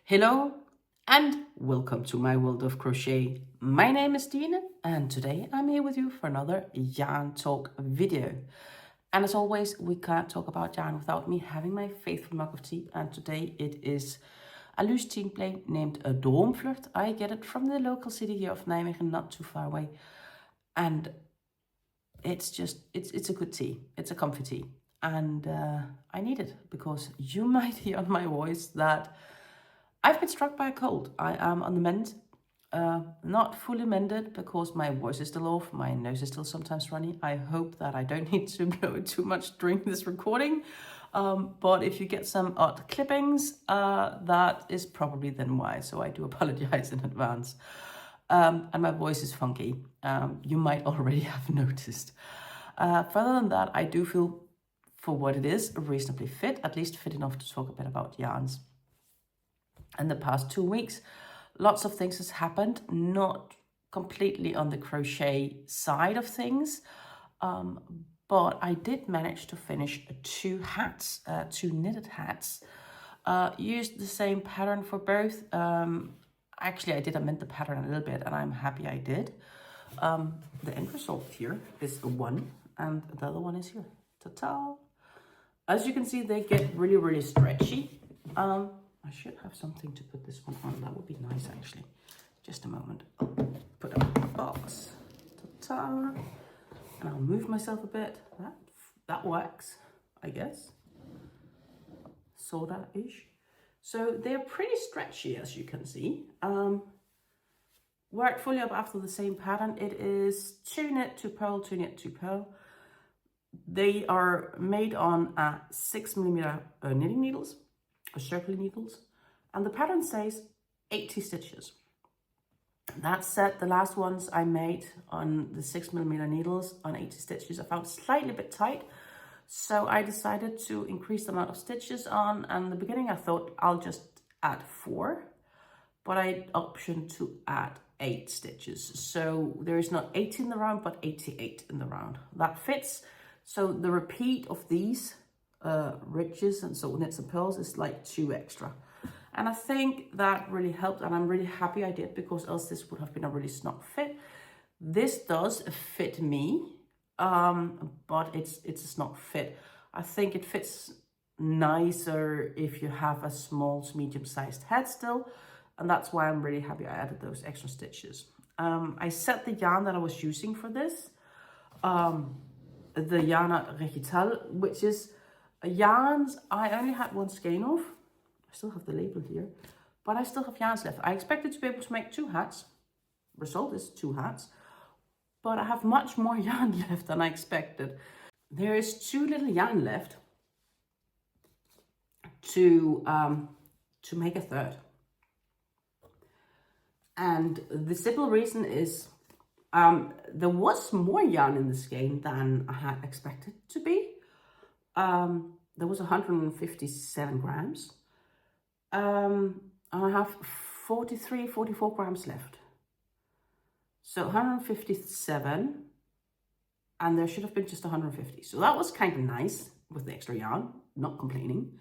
Hello and welcome to my world of crochet. My name is Dina and today I'm here with you for another yarn talk video. And as always, we can't talk about yarn without me having my faithful mug of tea, and today it is a loose tea blade named a Droomvlucht. I get it from the local city here of Nijmegen, not too far away, and it's a good tea. It's a comfy tea, and I need it because you might hear on my voice that I've been struck by a cold. I am on the mend, not fully mended because my voice is still off, my nose is still sometimes runny. I hope that I don't need to blow it too much during this recording. But if you get some odd clippings, that is probably then why. So I do apologize in advance. And my voice is funky. You might already have noticed. Further than that, I do feel, for what it is, reasonably fit, at least fit enough to talk a bit about yarns. In the past 2 weeks, lots of things has happened, not completely on the crochet side of things, but I did manage to finish two hats, two knitted hats. Used the same pattern for both. Actually, I did amend the pattern a little bit, and I'm happy I did. The end result here is one, and the other one is here. Ta-ta! As you can see, they get really, really stretchy. I should have something to put this one on. That would be nice, actually. Just a moment. I'll put it in the box. Ta-ta. And I'll move myself a bit. That works, I guess. Sorta-ish. So they're pretty stretchy, as you can see. Worked fully up after the same pattern. It is 2 knit, 2 purl, 2 knit, 2 purl. They are made on 6mm knitting needles, or circle needles, and the pattern says 80 stitches. That said, the last ones I made on the 6mm needles on 80 stitches I found slightly a bit tight, so I decided to increase the amount of stitches on. And in the beginning I thought I'll just add 4, but I optioned to add 8 stitches, so there is not 80 in the round but 88 in the round. That fits. So the repeat of these ridges and so knits and purls is like 2 extra, and I think that really helped, and I'm really happy I did, because else this would have been a really snug fit. This does fit me, but it's a snug fit. I think it fits nicer if you have a small to medium-sized head still, and that's why I'm really happy I added those extra stitches. I set the yarn that I was using for this, the yarn at Regital, which is yarns I only had one skein of. I still have the label here, but I still have yarns left. I expected to be able to make 2 hats. Result is 2 hats, but I have much more yarn left than I expected. There is 2 little yarn left to make a third, and the simple reason is there was more yarn in the skein than I had expected to be. There was 157 grams. And I have 44 grams left. So 157, and there should have been just 150. So that was kind of nice with the extra yarn, not complaining.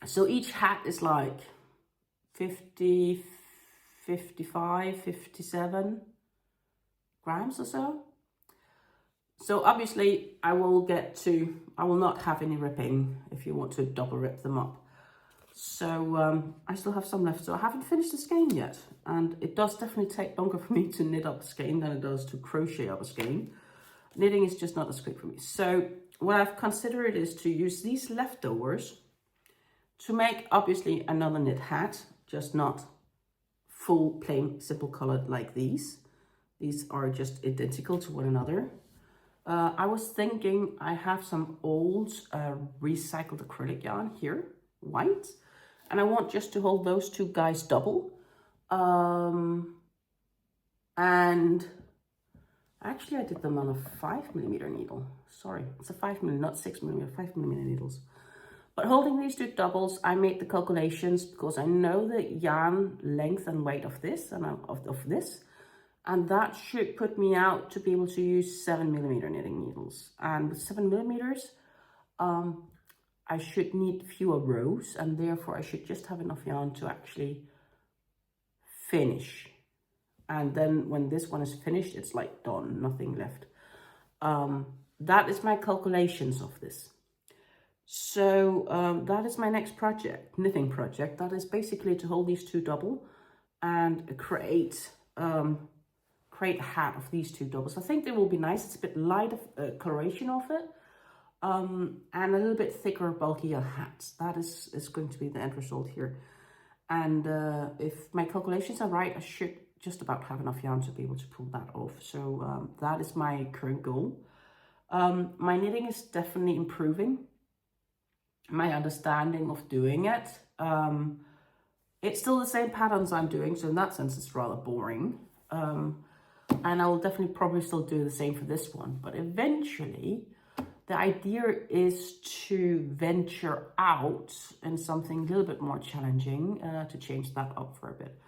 So each hat is like 50, 55, 57 grams or so. So obviously I will not have any ripping if you want to double rip them up. So I still have some left. So I haven't finished the skein yet. And it does definitely take longer for me to knit up a skein than it does to crochet up a skein. Knitting is just not as quick for me. So what I've considered is to use these leftovers to make obviously another knit hat, just not full plain simple colored like these. These are just identical to one another. I was thinking I have some old recycled acrylic yarn here, white, and I want just to hold those 2 guys double. And actually I did them on a 5mm needle. Sorry, it's a 5mm, not 6mm, 5mm needles. But holding these 2 doubles, I made the calculations because I know the yarn length and weight of this and of this. And that should put me out to be able to use 7mm knitting needles. And with 7mm, I should need fewer rows, and therefore I should just have enough yarn to actually finish. And then when this one is finished, it's like done, nothing left. That is my calculations of this. So that is my next project, knitting project. That is basically to hold these two double and create a hat of these two doubles. I think they will be nice. It's a bit light of coloration of it, and a little bit thicker, bulkier hats. That is going to be the end result here. And if my calculations are right, I should just about have enough yarn to be able to pull that off. So that is my current goal. My knitting is definitely improving. My understanding of doing it. It's still the same patterns I'm doing, so in that sense it's rather boring. And I will definitely probably still do the same for this one. But eventually, the idea is to venture out in something a little bit more challenging, to change that up for a bit.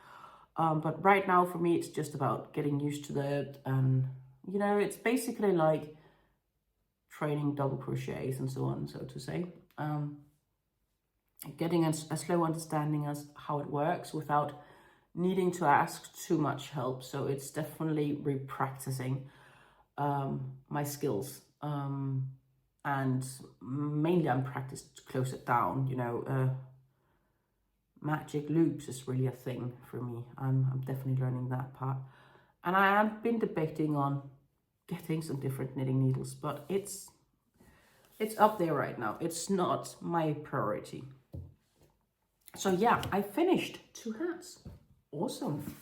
But right now for me, it's just about getting used to that. And, you know, it's basically like training double crochets and so on, so to say. Getting a slow understanding as how it works without needing to ask too much help. So it's definitely repracticing my skills. And mainly I'm practiced to close it down, you know. Magic loops is really a thing for me. I'm definitely learning that part. And I have been debating on getting some different knitting needles, but it's up there right now. It's not my priority. So yeah, I finished 2 hats. Awesome.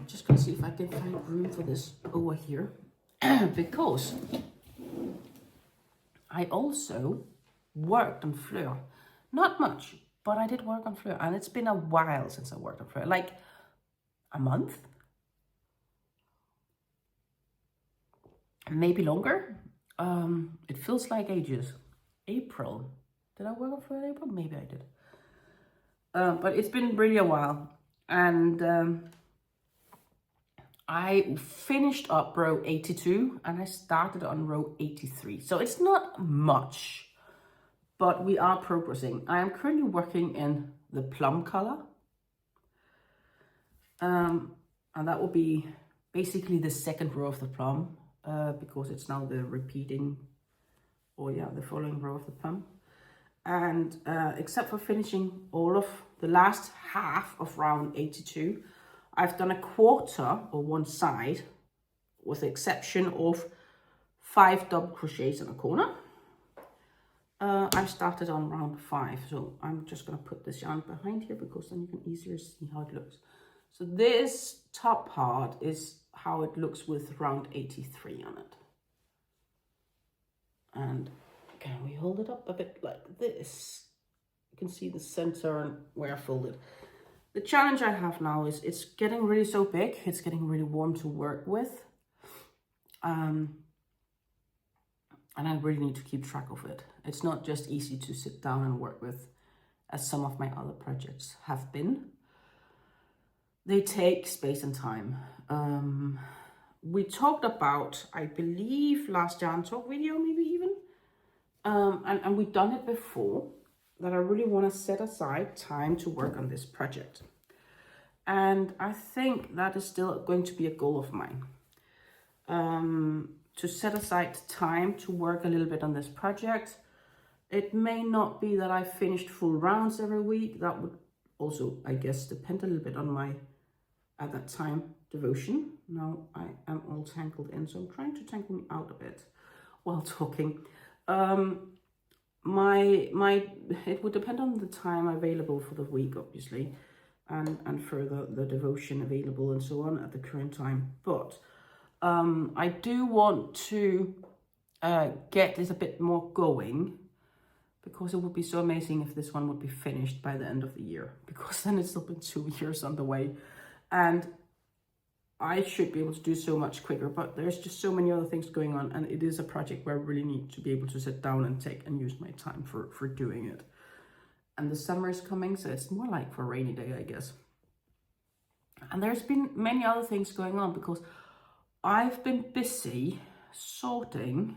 Just gonna see if I can find room for this over here. Because I also worked on Fleur. Not much, but I did work on Fleur. And it's been a while since I worked on Fleur. Like a month? Maybe longer. It feels like ages. April. Did I work on Fleur in April? Maybe I did. But it's been really a while. And I finished up row 82 and I started on row 83. So it's not much, but we are progressing. I am currently working in the plum color. And that will be basically the second row of the plum, because it's now the repeating, or yeah, the following row of the plum. And except for finishing all of the last half of round 82, I've done a quarter or one side, with the exception of 5 double crochets in a corner. I started on round 5, so I'm just going to put this yarn behind here because then you can easier see how it looks. So this top part is how it looks with round 83 on it. And can we hold it up a bit like this? You can see the center and where I folded. The challenge I have now is it's getting really so big. It's getting really warm to work with. And I really need to keep track of it. It's not just easy to sit down and work with, as some of my other projects have been. They take space and time. We talked about, I believe, last Yarn Talk video, maybe even. And we've done it before, that I really want to set aside time to work on this project. And I think that is still going to be a goal of mine. To set aside time to work a little bit on this project. It may not be that I finished full rounds every week. That would also, I guess, depend a little bit on my, at that time, devotion. Now I am all tangled in, so I'm trying to tangle me out a bit while talking. It would depend on the time available for the week, obviously, and for the devotion available and so on at the current time. But I do want to get this a bit more going, because it would be so amazing if this one would be finished by the end of the year, because then it's still been 2 years on the way, and I should be able to do so much quicker. But there's just so many other things going on, and it is a project where I really need to be able to sit down and take and use my time for doing it. And the summer is coming, so it's more like for a rainy day, I guess. And there's been many other things going on, because I've been busy sorting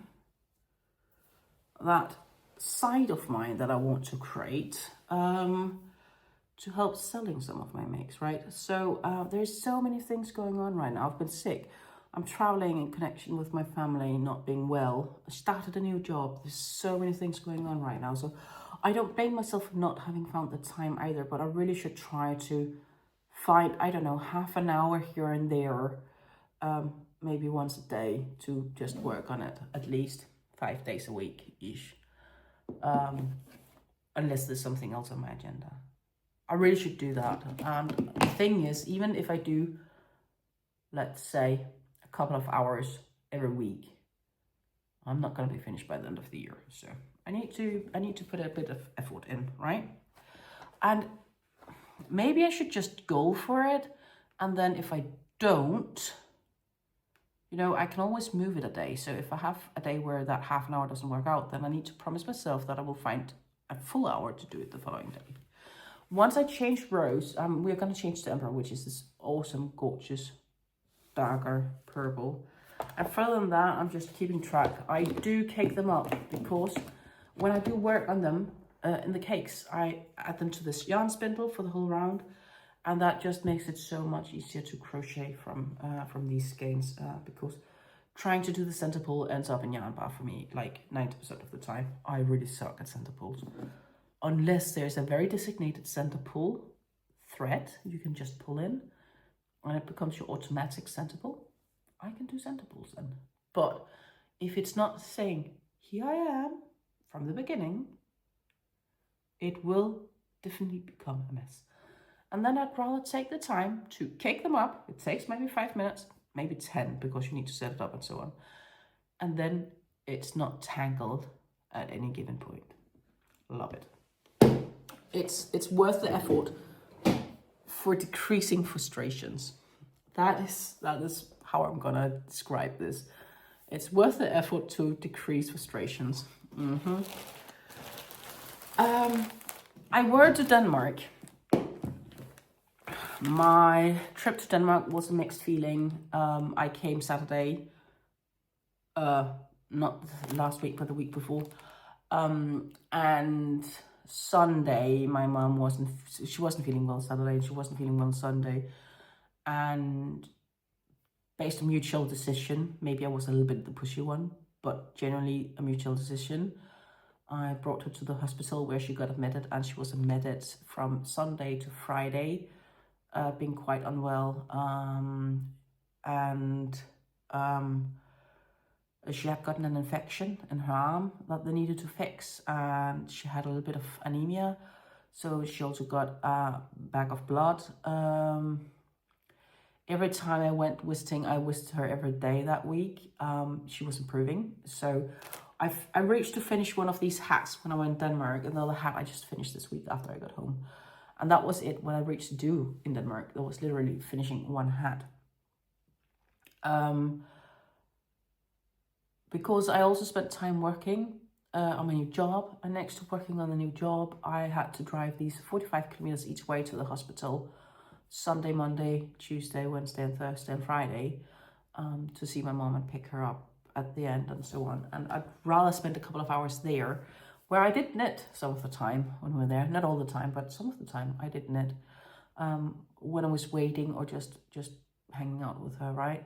that side of mine that I want to create to help selling some of my makes, right? So there's so many things going on right now. I've been sick. I'm traveling in connection with my family, not being well. I started a new job. There's so many things going on right now. So I don't blame myself for not having found the time either, but I really should try to find, I don't know, half an hour here and there, maybe once a day to just work on it, at least 5 days a week-ish. Unless there's something else on my agenda. I really should do that. And the thing is, even if I do, let's say, a couple of hours every week, I'm not going to be finished by the end of the year. So I need to put a bit of effort in, right? And maybe I should just go for it. And then if I don't, you know, I can always move it a day. So if I have a day where that half an hour doesn't work out, then I need to promise myself that I will find a full hour to do it the following day. Once I change rows, we're going to change the emperor, which is this awesome, gorgeous, dagger purple. And further than that, I'm just keeping track. I do cake them up because when I do work on them, in the cakes, I add them to this yarn spindle for the whole round. And that just makes it so much easier to crochet from these skeins because trying to do the center pull ends up in yarn bar for me like 90% of the time. I really suck at center pulls. Unless there's a very designated center pull thread you can just pull in and it becomes your automatic center pull, I can do center pulls then. But if it's not saying, here I am from the beginning, it will definitely become a mess. And then I'd rather take the time to cake them up. It takes maybe 5 minutes, maybe 10, because you need to set it up and so on. And then it's not tangled at any given point. Love it. It's worth the effort for decreasing frustrations. That is how I'm gonna describe this. It's worth the effort to decrease frustrations. I were to Denmark. My trip to Denmark was a mixed feeling. I came Saturday, not last week, but the week before. And Sunday, my mom wasn't feeling well Saturday, and she wasn't feeling well Sunday. And based on mutual decision, maybe I was a little bit the pushy one, but generally a mutual decision, I brought her to the hospital where she got admitted, and she was admitted from Sunday to Friday, being quite unwell. She had gotten an infection in her arm that they needed to fix, and she had a little bit of anemia. So she also got a bag of blood. Every time I went visiting, I visited her every day that week. She was improving. So I reached to finish one of these hats when I went to Denmark. Another hat I just finished this week after I got home. And that was it, what I reached to do in Denmark. That was literally finishing one hat. Because I also spent time working on my new job. And next to working on the new job, I had to drive these 45 kilometers each way to the hospital. Sunday, Monday, Tuesday, Wednesday, and Thursday, and Friday. To see my mom and pick her up at the end and so on. And I'd rather spend a couple of hours there, where I did knit some of the time when we were there. Not all the time, but some of the time I did knit. When I was waiting or just hanging out with her, right?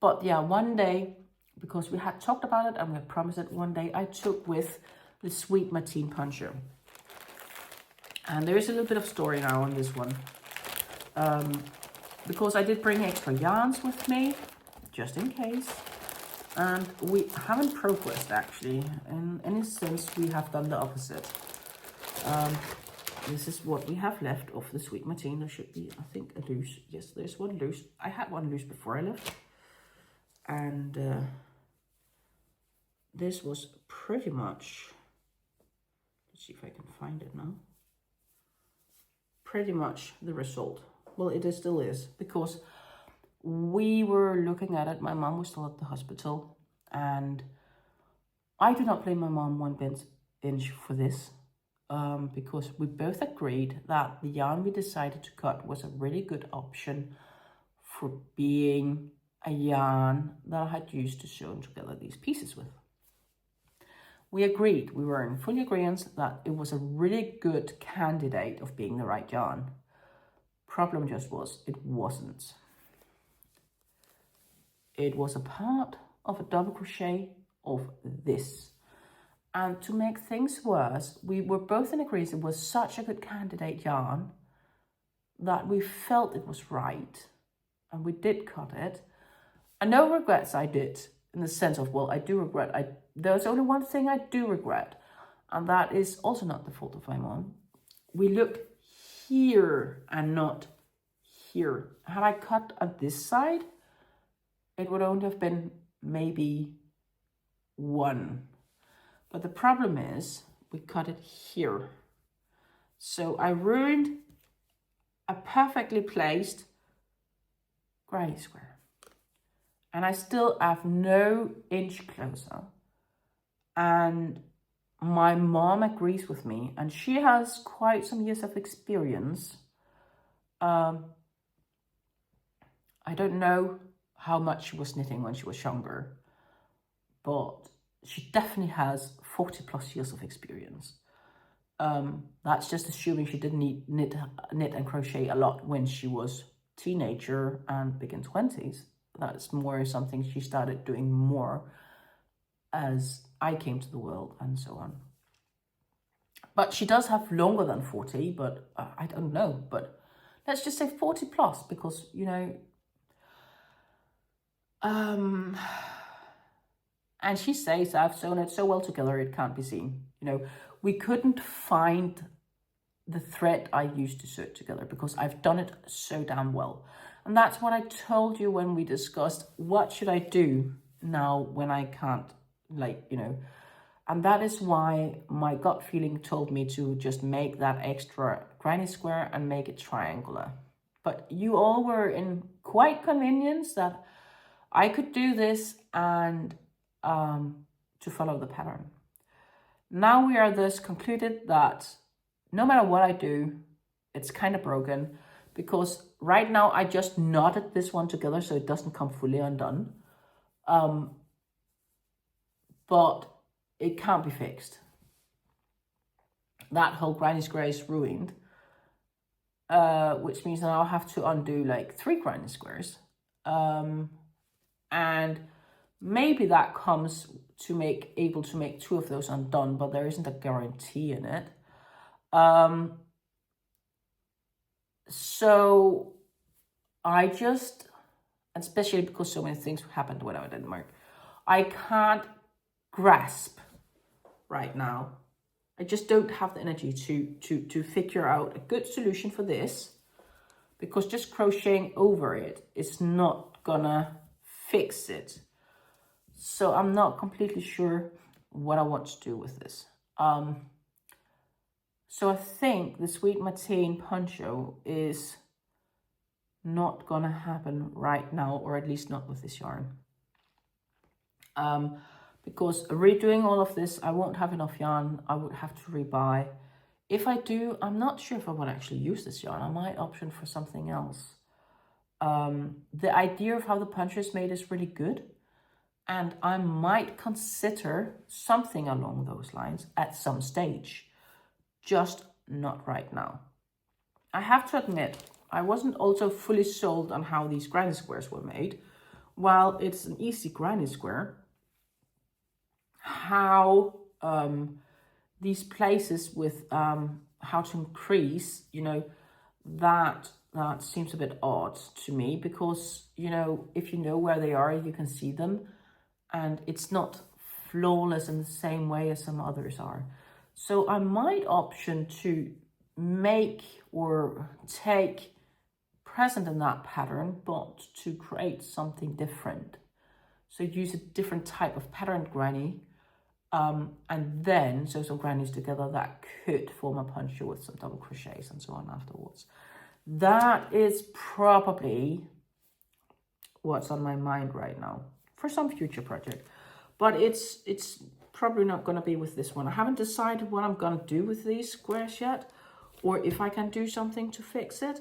But yeah, one day, because we had talked about it and we had promised it, one day I took with the sweet Martine Poncho. And there is a little bit of story now on this one. Because I did bring extra yarns with me, just in case. And we haven't progressed, actually. In any sense, we have done the opposite. This is what we have left of the sweet Martine. There should be, I think, a loose. Yes, there's one loose. I had one loose before I left. And this was pretty much, let's see if I can find it now. Pretty much the result. Well, it still is, because we were looking at it. My mom was still at the hospital, and I do not blame my mom one inch for this, because we both agreed that the yarn we decided to cut was a really good option for being a yarn that I had used to sew together these pieces with. we agreed, we were in full agreement that it was a really good candidate of being the right yarn. Problem just was, it wasn't. It was a part of a double crochet of this. And to make things worse, we were both in agreement it was such a good candidate yarn that we felt it was right. And we did cut it. And no regrets I did, in the sense of, well, I do regret. There's only one thing I do regret, and that is also not the fault of my mom. We looked here and not here. Had I cut at this side, it would only have been maybe 1. But the problem is, we cut it here. So I ruined a perfectly placed granny square. And I still have no inch closer. And my mom agrees with me, and she has quite some years of experience. I don't know how much she was knitting when she was younger, but she definitely has 40 plus years of experience. That's just assuming she didn't knit and crochet a lot when she was teenager and big in 20s. That's more something she started doing more as I came to the world and so on. But she does have longer than 40, but I don't know. But let's just say 40 plus, because, you know, and she says, I've sewn it so well together it can't be seen. You know, we couldn't find the thread I used to sew it together because I've done it so damn well. And that's what I told you when we discussed what should I do now when I can't, like, you know. And that is why my gut feeling told me to just make that extra granny square and make it triangular. But you all were in quite convenience that I could do this and to follow the pattern. Now we are thus concluded that no matter what I do, it's kind of broken, because right now I just knotted this one together so it doesn't come fully undone. But it can't be fixed. That whole granny square is ruined, which means that I'll have to undo like 3 granny squares. And maybe that comes to able to make 2 of those undone, but there isn't a guarantee in it. So I just, especially because so many things happened when I was in Denmark, I can't grasp right now. I just don't have the energy to figure out a good solution for this, because just crocheting over it is not gonna fix it. So I'm not completely sure what I want to do with this. So I think the sweet Martine Poncho is not gonna happen right now, or at least not with this yarn. Because redoing all of this, I won't have enough yarn. I would have to rebuy. If I do, I'm not sure if I will actually use this yarn. I might option for something else. The idea of how the poncho is made is really good, and I might consider something along those lines at some stage, just not right now. I have to admit, I wasn't also fully sold on how these granny squares were made. While it's an easy granny square, how these places with how to increase, you know, that seems a bit odd to me, because, you know, if you know where they are, you can see them, and it's not flawless in the same way as some others are. So I might option to make or take present in that pattern, but to create something different. So use a different type of patterned granny, and then sew some grannies together that could form a poncho with some double crochets and so on afterwards. That is probably what's on my mind right now for some future project, but it's probably not going to be with this one. I haven't decided what I'm going to do with these squares yet, or if I can do something to fix it.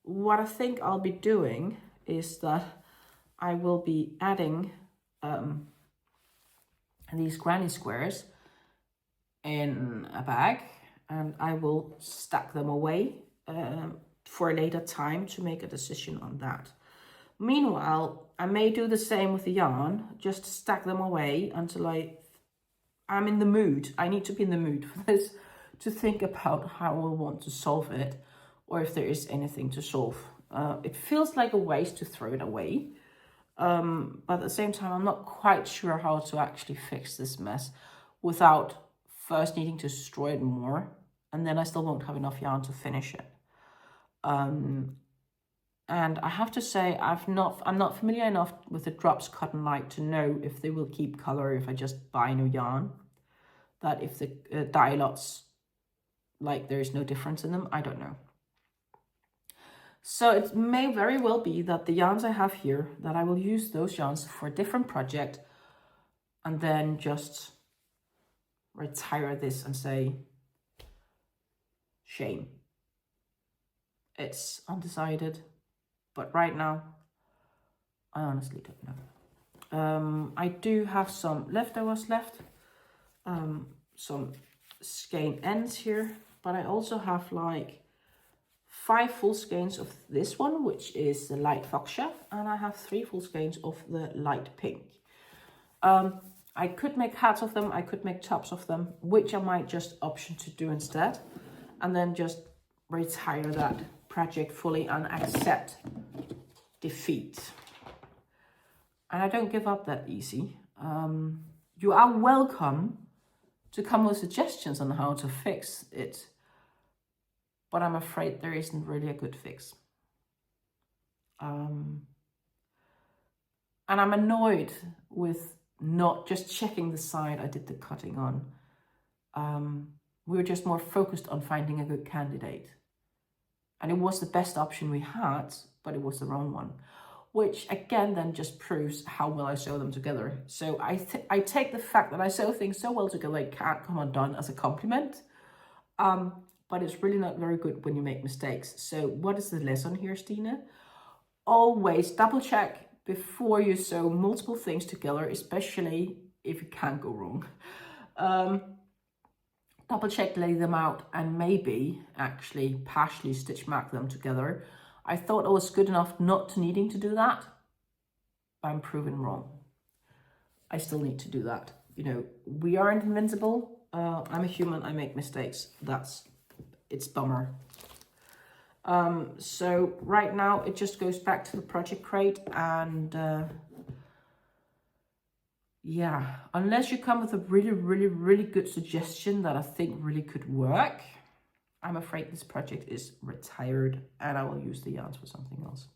What I think I'll be doing is that I will be adding these granny squares in a bag, and I will stack them away for a later time to make a decision on that. Meanwhile, I may do the same with the yarn, just stack them away until I'm in the mood. I need to be in the mood for this, to think about how I want to solve it, or if there is anything to solve. It feels like a waste to throw it away, but at the same time, I'm not quite sure how to actually fix this mess without first needing to destroy it more, and then I still won't have enough yarn to finish it. And I have to say, I'm not familiar enough with the Drops Cotton Light to know if they will keep color if I just buy new yarn. That if the dye lots, like there is no difference in them, I don't know. So it may very well be that the yarns I have here, that I will use those yarns for a different project and then just retire this and say, shame. It's undecided, but right now, I honestly don't know. I do have some leftovers left, some skein ends here, but I also have like 5 full skeins of this one, which is the light fuchsia, and I have 3 full skeins of the light pink. I could make hats of them, I could make tops of them, which I might just option to do instead, and then just retire that project fully and accept defeat. And I don't give up that easy. You are welcome to come with suggestions on how to fix it, but I'm afraid there isn't really a good fix. And I'm annoyed with not just checking the side I did the cutting on. We were just more focused on finding a good candidate. And it was the best option we had, but it was the wrong one. Which again then just proves how well I sew them together. So I take the fact that I sew things so well together it can't come undone as a compliment. But it's really not very good when you make mistakes. So what is the lesson here, Stina? Always double check before you sew multiple things together, especially if it can go wrong. Double check, lay them out, and maybe actually partially stitch mark them together. I thought I was good enough not to needing to do that, but I'm proven wrong. I still need to do that. You know, we aren't invincible. I'm a human, I make mistakes. It's bummer. So right now it just goes back to the project crate, and yeah, unless you come with a really good suggestion that I think really could work, I'm afraid this project is retired and I will use the yarns for something else.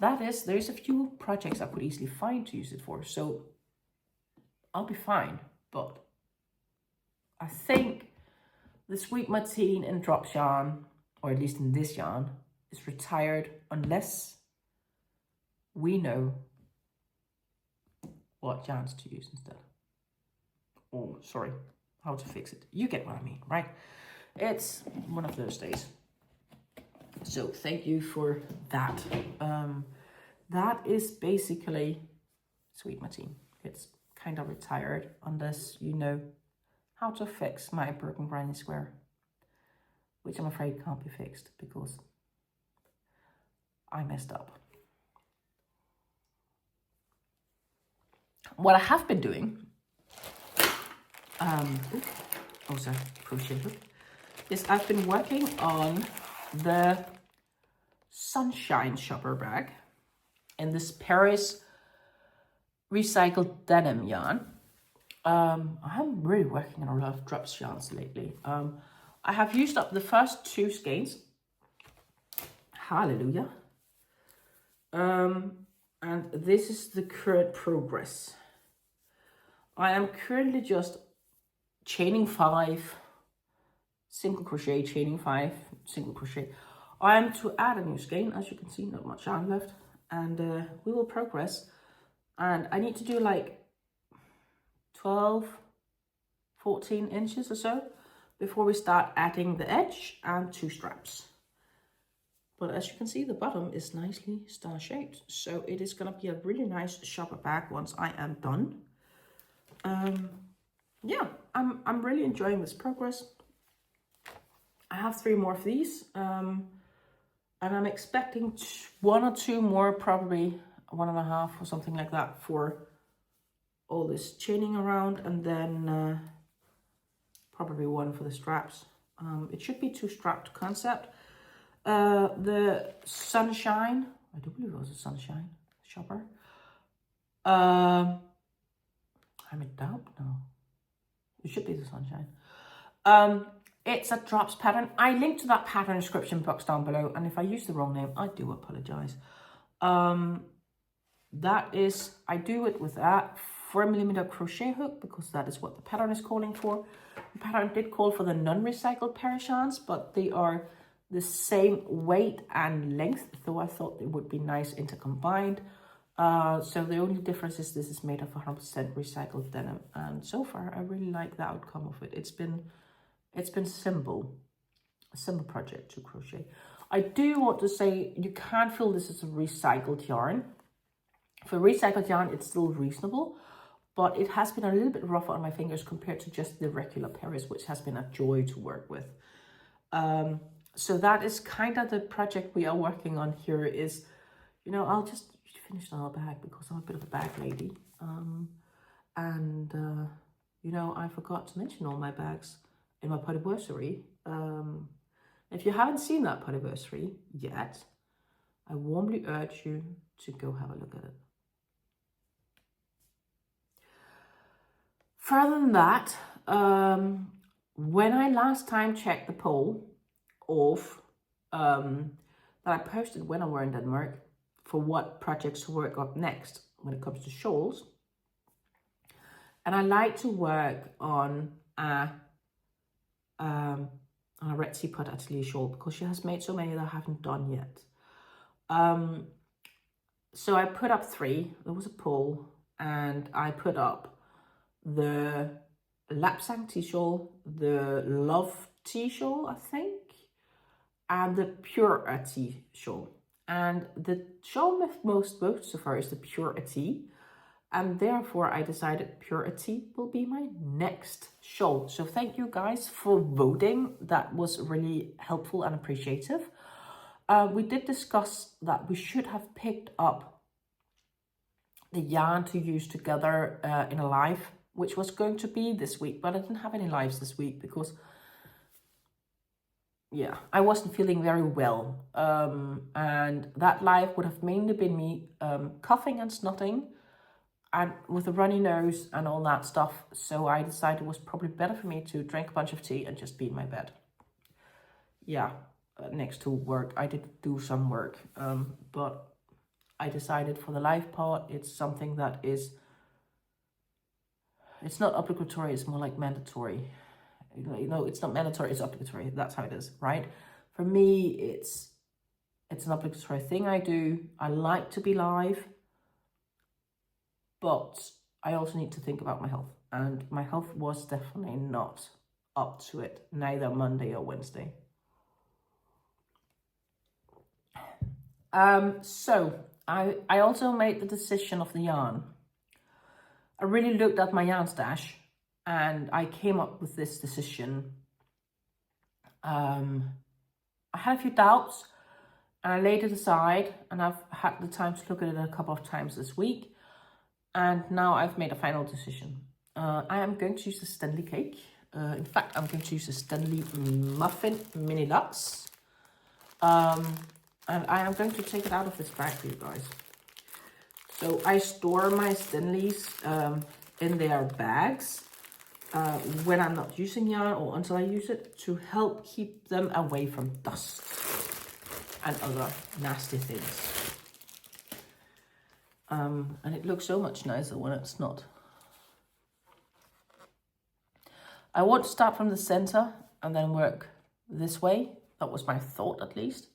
That is, there's a few projects I could easily find to use it for, so I'll be fine. But I think the Sweet Martine in Drops yarn, or at least in this yarn, is retired unless we know what yarns to use instead. Oh, sorry, how to fix it. You get what I mean, right? It's one of those days. So thank you for that. That is basically Sweet Martine. It's kind of retired unless you know how to fix my broken granny square, which I'm afraid can't be fixed because I messed up. What I have been doing, also crochet hook, is I've been working on the Sunshine Shopper bag in this Paris Recycled Denim yarn. I'm really working on a lot of drops yarns lately. I have used up the first 2 skeins. Hallelujah. And this is the current progress. I am currently just chaining 5, single crochet, chaining 5, single crochet. I am to add a new skein, as you can see, not much yarn left, and we will progress. And I need to do like 12, 14 inches or so before we start adding the edge and 2 straps. But as you can see, the bottom is nicely star shaped, so it is going to be a really nice shopper bag once I am done. Yeah, I'm really enjoying this progress. I have 3 more of these, and I'm expecting 1 or 2 more, probably 1.5 or something like that, for all this chaining around, and then probably 1 for the straps. It should be 2 strapped concept. The Sunshine, I do believe it was a Sunshine shopper. I'm in doubt. No, it should be the Sunshine. It's a drops pattern. I linked to that pattern description box down below, and if I use the wrong name, I do apologize. That is, I do it with that 4mm crochet hook, because that is what the pattern is calling for. The pattern did call for the non-recycled parachons, but they are the same weight and length, so I thought it would be nice intercombined. So the only difference is this is made of 100% recycled denim, and so far I really like the outcome of it. It's been a simple project to crochet. I do want to say you can feel this is a recycled yarn. For recycled yarn, it's still reasonable, but it has been a little bit rougher on my fingers compared to just the regular Paris, which has been a joy to work with. So that is kind of the project we are working on here. Is, you know, I'll just finish our bag because I'm a bit of a bag lady. You know, I forgot to mention all my bags in my Podiversary. If you haven't seen that Podiversary yet, I warmly urge you to go have a look at it. Further than that, when I last time checked the poll of that I posted when I were in Denmark for what projects to work up next when it comes to shawls, and I like to work on a Red Seaport Atelier shawl because she has made so many that I haven't done yet. So I put up 3. There was a poll, and I put up the Lapsang tea shawl, the Love tea shawl, I think, and the Pure tea shawl. And the shawl with most votes so far is the Pure tea, and therefore I decided Pure tea will be my next shawl. So thank you guys for voting. That was really helpful and appreciative. We did discuss that we should have picked up the yarn to use together in a live, which was going to be this week, but I didn't have any lives this week because, yeah, I wasn't feeling very well. And that live would have mainly been me coughing and snotting and with a runny nose and all that stuff. So I decided it was probably better for me to drink a bunch of tea and just be in my bed. Yeah, next to work, I did do some work, but I decided for the live part, it's something that is, it's not obligatory, it's more like mandatory. You know, it's not mandatory, it's obligatory. That's how it is, right? For me, it's an obligatory thing I do. I like to be live, but I also need to think about my health. And my health was definitely not up to it, neither Monday or Wednesday. So I also made the decision of the yarn. I really looked at my yarn stash and I came up with this decision. I had a few doubts and I laid it aside, and I've had the time to look at it a couple of times this week. And now I've made a final decision. I am going to use the Stanley cake. In fact, I'm going to use the Stanley Muffin Mini Luxe. And I am going to take it out of this bag for you guys. So I store my Stanleys in their bags when I'm not using yarn or until I use it, to help keep them away from dust and other nasty things. And it looks so much nicer when it's not. I want to start from the center and then work this way. That was my thought, at least.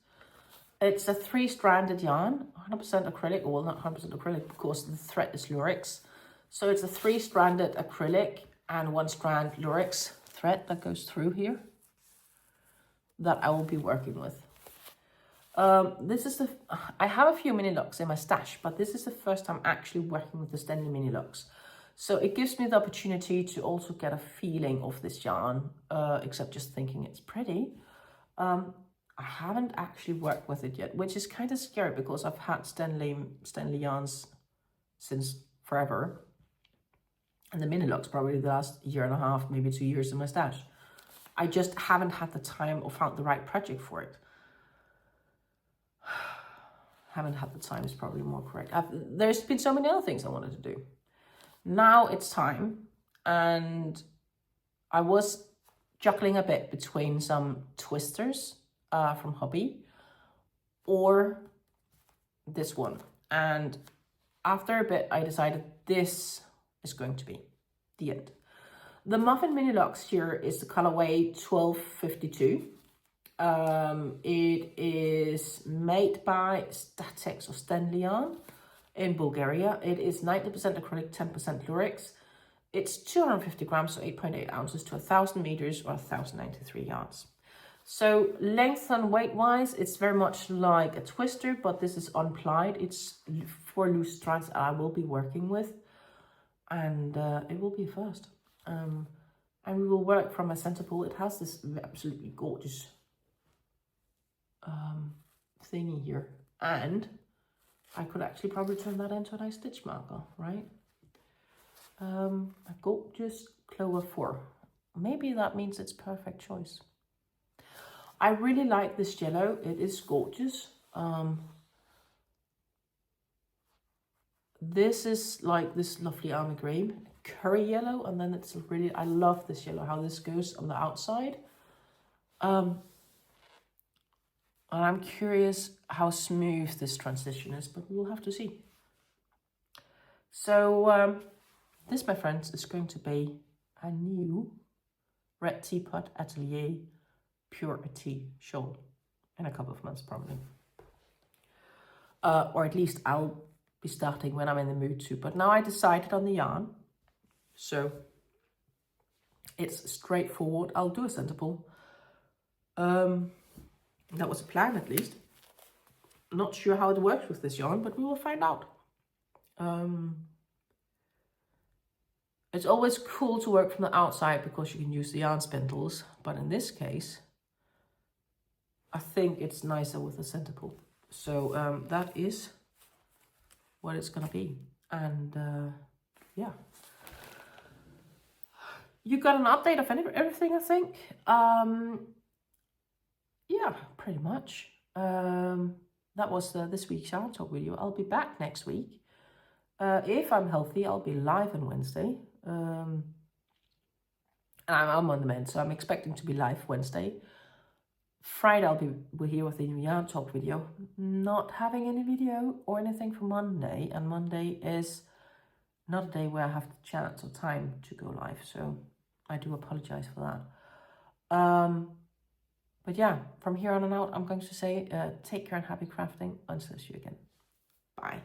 It's a 3-stranded yarn, 100% acrylic, well, not 100% acrylic because the thread is lurex. So it's a 3-stranded acrylic and 1-strand lurex thread that goes through here that I will be working with. I have a few mini luxe in my stash, but this is the first time actually working with the Stanley mini luxe. So it gives me the opportunity to also get a feeling of this yarn, except just thinking it's pretty. I haven't actually worked with it yet, which is kind of scary because I've had Stanley yarns since forever. And the mini locks probably the last year and a half, maybe 2 years in my stash. I just haven't had the time or found the right project for it. Haven't had the time is probably more correct. There's been so many other things I wanted to do. Now it's time, and I was juggling a bit between some twisters from Hobby or this one. And after a bit, I decided this is going to be the end. The Muffin Mini Locks here is the colorway 1252. It is made by Statex or Stanley yarn in Bulgaria. It is 90% acrylic, 10% lurex. It's 250 grams, so 8.8 ounces to 1,000 meters or 1,093 yards. So length and weight wise, it's very much like a twister, but this is unplied. It's 4 loose strands I will be working with, and it will be a first. And we will work from a center pool. It has this absolutely gorgeous thingy here, and I could actually probably turn that into a nice stitch marker, right? A gorgeous Clover 4. Maybe that means it's perfect choice. I really like this yellow. It is gorgeous. This is like this lovely army green, curry yellow, and then it's really, I love this yellow, how this goes on the outside. And I'm curious how smooth this transition is, but we'll have to see. So this, my friends, is going to be a new Red Teapot Atelier Purity shawl in a couple of months, probably. Or at least I'll be starting when I'm in the mood to. But now I decided on the yarn, so it's straightforward. I'll do a center pull. That was a plan, at least. Not sure how it works with this yarn, but we will find out. It's always cool to work from the outside because you can use the yarn spindles, but in this case, I think it's nicer with the center pull. So that is what it's gonna be. And yeah. You got an update of everything, I think. Yeah, pretty much. That was this week's yarn talk video. I'll be back next week. If I'm healthy, I'll be live on Wednesday. And I'm on the mend, so I'm expecting to be live Wednesday. Friday, we're here with the new yarn talk video. Not having any video or anything for Monday, and Monday is not a day where I have the chance or time to go live, so I do apologize for that. But yeah, from here on and out, I'm going to say take care and happy crafting. Until I see you again. Bye.